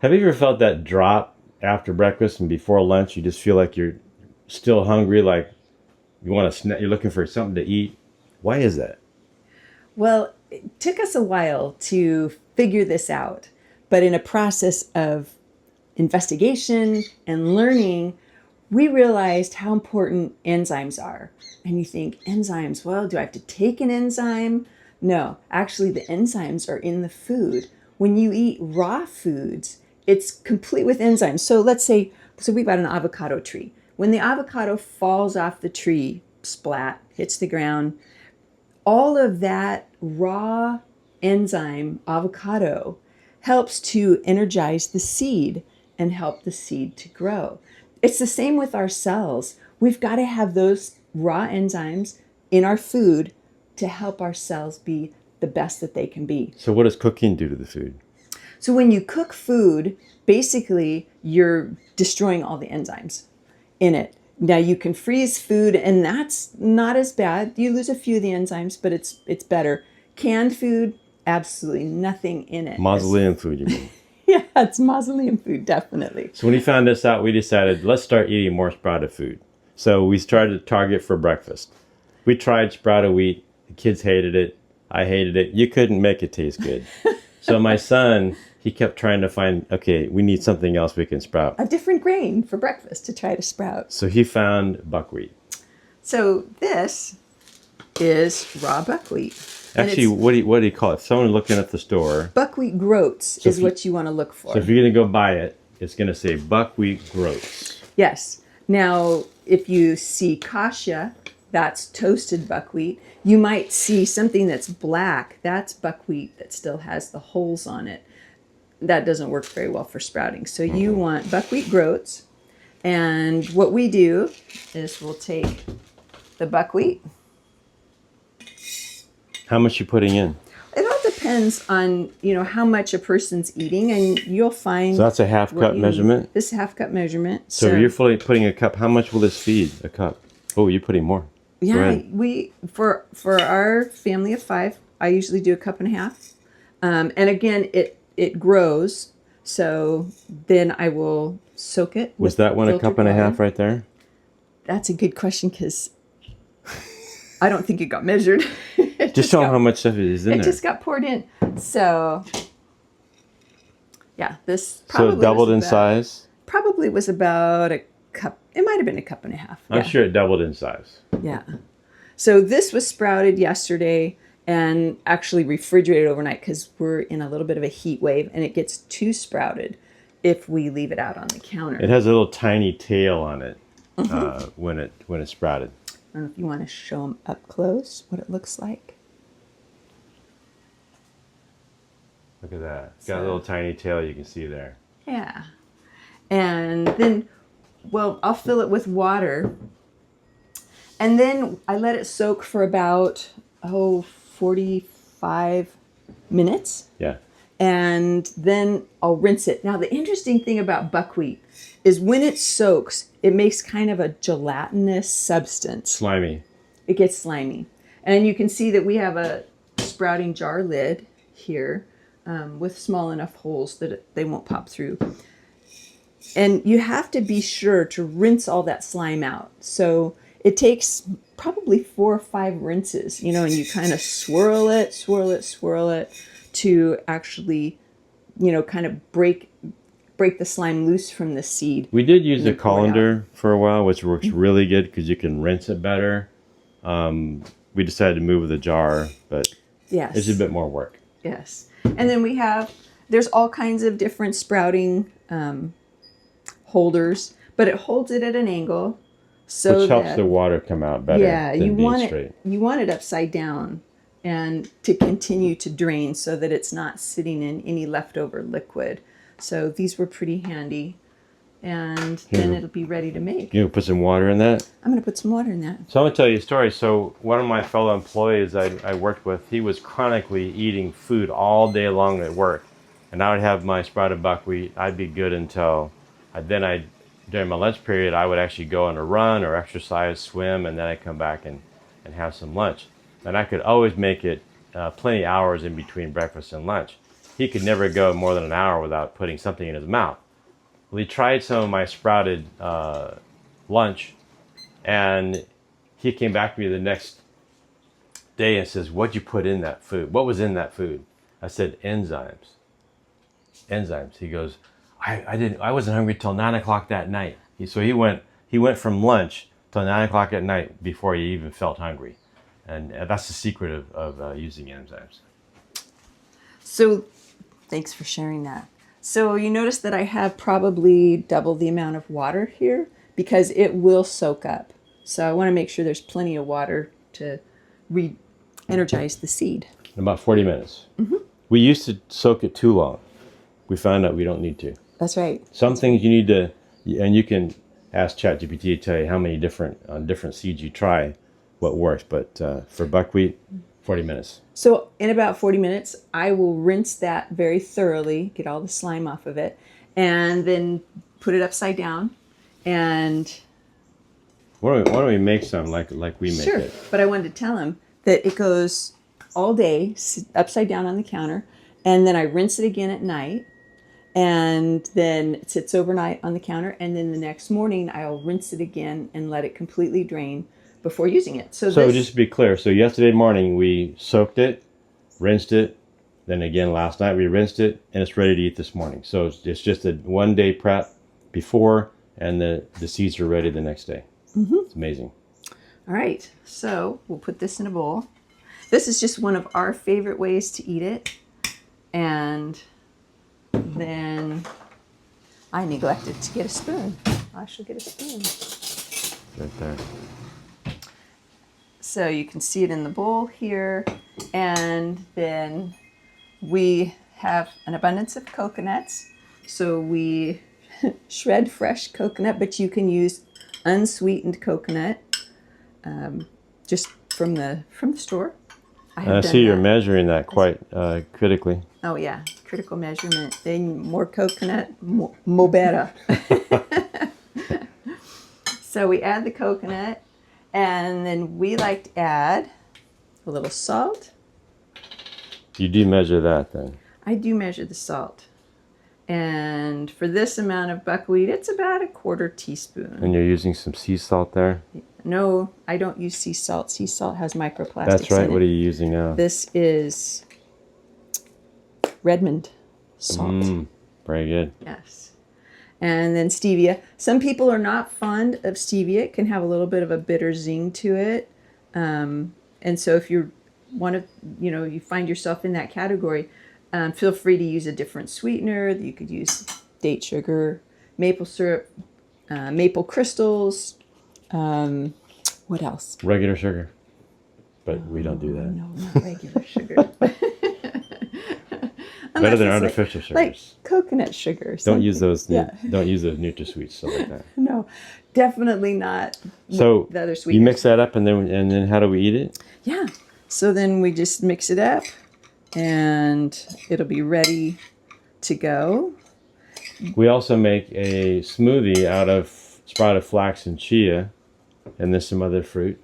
Have you ever felt that drop after breakfast and before lunch? You just feel like you're still hungry, like you want to snack, you're looking for something to eat. Why is that? Well, it took us a while to figure this out, but in a process of investigation and learning, we realized how important enzymes are. And you think, enzymes, well, do I have to take an enzyme? No, actually, the enzymes are in the food. When you eat raw foods, it's complete with enzymes. So let's say, so we've got an avocado tree. When the avocado falls off the tree, splat, hits the ground, all of that raw enzyme, avocado, helps to energize the seed and help the seed to grow. It's the same with our cells. We've got to have those raw enzymes in our food to help our cells be the best that they can be. So what does cooking do to the food? So when you cook food, basically you're destroying all the enzymes in it. Now you can freeze food and that's not as bad. You lose a few of the enzymes, but it's better. Canned food, absolutely nothing in it. Mausoleum food, you mean? Yeah, it's mausoleum food, definitely. So when we found this out, we decided let's start eating more sprouted food. So we started to target for breakfast. We tried sprouted wheat. The kids hated it. I hated it. You couldn't make it taste good. So my son, he kept trying to find, okay, we need something else we can sprout. A different grain for breakfast to try to sprout. So he found buckwheat. So this is raw buckwheat. Actually, what do you call it? If someone looking at the store. Buckwheat groats is what you want to look for. So if you're going to go buy it, it's going to say buckwheat groats. Yes. Now, if you see kasha, that's toasted buckwheat. You might see something that's black. That's buckwheat that still has the holes on it. That doesn't work very well for sprouting. So you want buckwheat groats. And what we do is we'll take the buckwheat. How much you putting in? It all depends on, how much a person's eating, and you'll find. So that's a half cup measurement? This half cup measurement. So you're putting a cup. How much will this feed a cup? Oh, you're putting more. Yeah, for our family of 5, I usually do a cup and a half. And again, it grows, so then I will soak it. Was that one a cup and a half right there? That's a good question because I don't think it got measured. Just show them how much stuff is in there. It just got poured in. So, yeah, this probably so it doubled in size? Probably was about a cup. It might have been a cup and a half. I'm sure it doubled in size. Yeah. So this was sprouted yesterday and actually refrigerated overnight because we're in a little bit of a heat wave and it gets too sprouted if we leave it out on the counter. It has a little tiny tail on it when it's sprouted. I don't know if you want to show them up close what it looks like. Look at that. It's got a little tiny tail you can see there. Yeah. And then, I'll fill it with water. And then I let it soak for about, 45 minutes. Yeah. And then I'll rinse it. Now, the interesting thing about buckwheat is when it soaks, it makes kind of a gelatinous substance. Slimy. It gets slimy. And you can see that we have a sprouting jar lid here with small enough holes that they won't pop through. And you have to be sure to rinse all that slime out. So it takes probably 4 or 5 rinses, and you kind of swirl it to actually, kind of break the slime loose from the seed. We did use a colander for a while, which works really good because you can rinse it better. We decided to move with a jar, but yes, it's a bit more work. Yes. And then there's all kinds of different sprouting holders, but it holds it at an angle. Which helps the water come out better than being straight. You want it upside down and to continue to drain so that it's not sitting in any leftover liquid. So these were pretty handy. And then it'll be ready to make. You put some water in that? I'm going to put some water in that. So I'm going to tell you a story. So one of my fellow employees I worked with, he was chronically eating food all day long at work. And I would have my sprouted buckwheat. I'd be good until during my lunch period, I would actually go on a run or exercise, swim, and then I'd come back and have some lunch. And I could always make it plenty of hours in between breakfast and lunch. he could never go more than an hour without putting something in his mouth. Well, he tried some of my sprouted lunch, and he came back to me the next day and says, "What'd you put in that food? What was in that food?" I said, "Enzymes." Enzymes. He goes, I wasn't hungry till 9 o'clock that night. So he went from lunch till 9 o'clock at night before he even felt hungry. And that's the secret of using enzymes. So thanks for sharing that. So you notice that I have probably double the amount of water here because it will soak up. So I want to make sure there's plenty of water to re-energize the seed. In about 40 minutes. Mm-hmm. We used to soak it too long. We found out we don't need to. That's right. Some things you need to, and you can ask ChatGPT to tell you how many different seeds you try, what works. But for buckwheat, 40 minutes. So in about 40 minutes, I will rinse that very thoroughly, get all the slime off of it, and then put it upside down. And why don't we make some like we make sure, it? but I wanted to tell him that it goes all day upside down on the counter, and then I rinse it again at night, and then it sits overnight on the counter, and then the next morning I'll rinse it again and let it completely drain before using it. So just to be clear, so yesterday morning we soaked it, rinsed it, then again last night we rinsed it, and it's ready to eat this morning. So it's just a 1 day prep before, and the seeds are ready the next day. Mm-hmm. It's amazing. All right, so we'll put this in a bowl. This is just one of our favorite ways to eat it. And then I neglected to get a spoon. I shall get a spoon. Right there. So you can see it in the bowl here. And then we have an abundance of coconuts. So we shred fresh coconut, but you can use unsweetened coconut just from the store. I see you're measuring that quite critically. Oh yeah, critical measurement. Then more coconut, more better. So we add the coconut, and then we like to add a little salt. You do measure that then? I do measure the salt. And for this amount of buckwheat, it's about 1/4 teaspoon. And you're using some sea salt there? No, I don't use sea salt. Sea salt has microplastics. That's right. In it. What are you using now? This is Redmond salt. Very good. Yes. And then stevia. Some people are not fond of stevia. It can have a little bit of a bitter zing to it. And so if you're you find yourself in that category, feel free to use a different sweetener. You could use date sugar, maple syrup, maple crystals. What else? Regular sugar. But we don't do that. No, not regular sugar. Better than artificial sugars. Like coconut sugar. Don't use those. Yeah. Don't use those NutraSweets, stuff like that. No, definitely not. So the other sweeteners. You mix that up, and then how do we eat it? Yeah. So then we just mix it up, and it'll be ready to go. We also make a smoothie out of sprouted flax and chia, and there's some other fruit.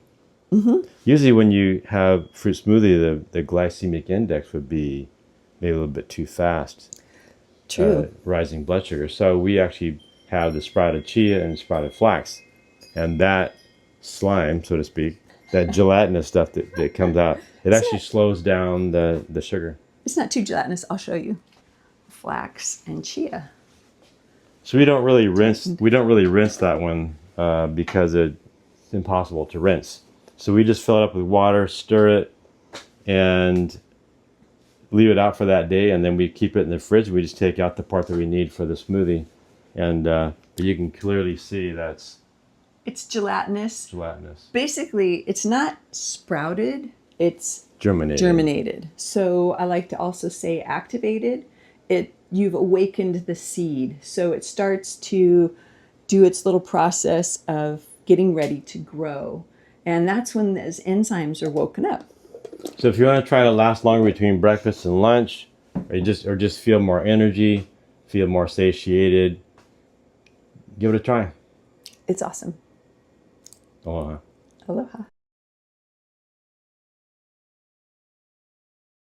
Mm-hmm. Usually, when you have fruit smoothie, the glycemic index would be maybe a little bit too fast. True. Rising blood sugar. So we actually have the sprouted chia and sprouted flax, and that slime, so to speak, that gelatinous stuff that comes out, it actually slows down the sugar. It's not too gelatinous. I'll show you. Flax and chia. So we don't really rinse that one because it's impossible to rinse. So we just fill it up with water, stir it, and leave it out for that day, and then we keep it in the fridge. We just take out the part that we need for the smoothie, and you can clearly see it's gelatinous. Gelatinous. Basically, it's not sprouted. It's germinated. So I like to also say activated. You've awakened the seed, so it starts to do its little process of getting ready to grow, and that's when those enzymes are woken up. So if you want to try to last longer between breakfast and lunch, or just feel more energy, feel more satiated, give it a try. It's awesome. Aloha. Aloha.